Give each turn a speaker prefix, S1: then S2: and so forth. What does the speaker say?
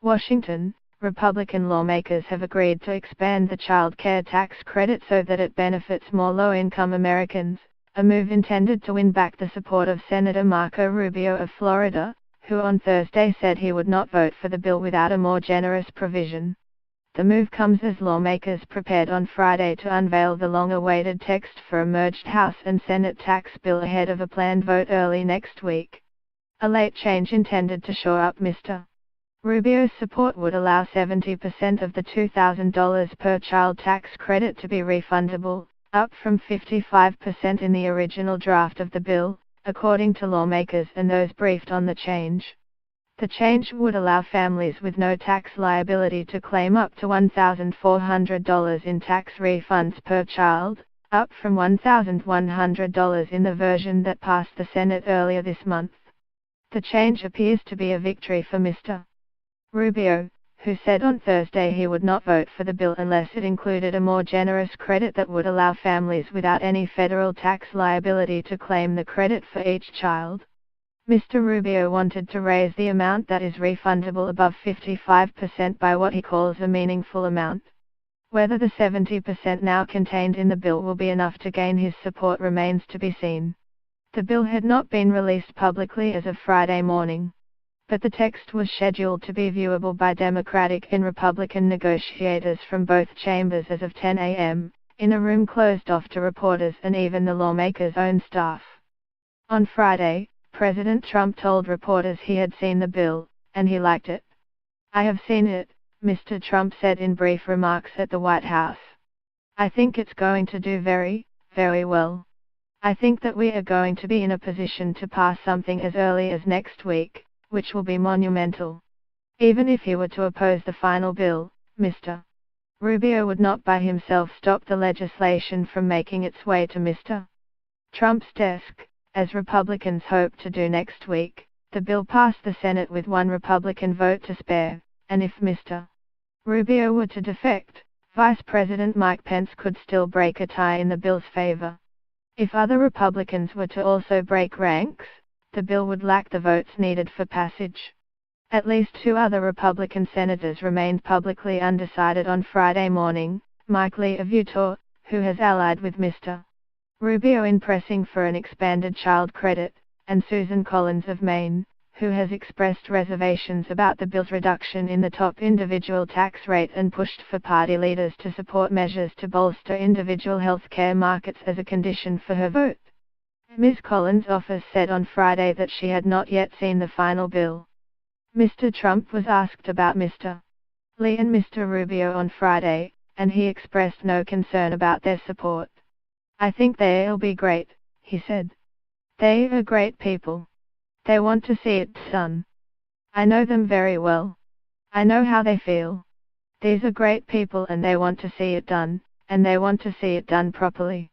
S1: Washington, Republican lawmakers have agreed to expand the child care tax credit so that it benefits more low-income Americans, a move intended to win back the support of Senator Marco Rubio of Florida, who on Thursday said he would not vote for the bill without a more generous provision. The move comes as lawmakers prepared on Friday to unveil the long-awaited text for a merged House and Senate tax bill ahead of a planned vote early next week. A late change intended to shore up Mr. Rubio's support would allow 70% of the $2,000 per child tax credit to be refundable, up from 55% in the original draft of the bill, according to lawmakers and those briefed on the change. The change would allow families with no tax liability to claim up to $1,400 in tax refunds per child, up from $1,100 in the version that passed the Senate earlier this month. The change appears to be a victory for Mr. Rubio, who said on Thursday he would not vote for the bill unless it included a more generous credit that would allow families without any federal tax liability to claim the credit for each child. Mr. Rubio wanted to raise the amount that is refundable above 55% by what he calls a meaningful amount. Whether the 70% now contained in the bill will be enough to gain his support remains to be seen. The bill had not been released publicly as of Friday morning, but the text was scheduled to be viewable by Democratic and Republican negotiators from both chambers as of 10 a.m., in a room closed off to reporters and even the lawmakers' own staff. On Friday, President Trump told reporters he had seen the bill, and he liked it. "I have seen it," Mr. Trump said in brief remarks at the White House. "I think it's going to do very, very well. I think that we are going to be in a position to pass something as early as next week, which will be monumental." Even if he were to oppose the final bill, Mr. Rubio would not by himself stop the legislation from making its way to Mr. Trump's desk. As Republicans hope to do next week, the bill passed the Senate with one Republican vote to spare, and if Mr. Rubio were to defect, Vice President Mike Pence could still break a tie in the bill's favor. If other Republicans were to also break ranks, the bill would lack the votes needed for passage. At least two other Republican senators remained publicly undecided on Friday morning, Mike Lee of Utah, who has allied with Mr. Rubio in pressing for an expanded child credit, and Susan Collins of Maine, who has expressed reservations about the bill's reduction in the top individual tax rate and pushed for party leaders to support measures to bolster individual health care markets as a condition for her vote. Ms. Collins' office said on Friday that she had not yet seen the final bill. Mr. Trump was asked about Mr. Lee and Mr. Rubio on Friday, and he expressed no concern about their support. "I think they'll be great," he said. "They are great people. They want to see it done. I know them very well. I know how they feel. These are great people and they want to see it done, and they want to see it done properly."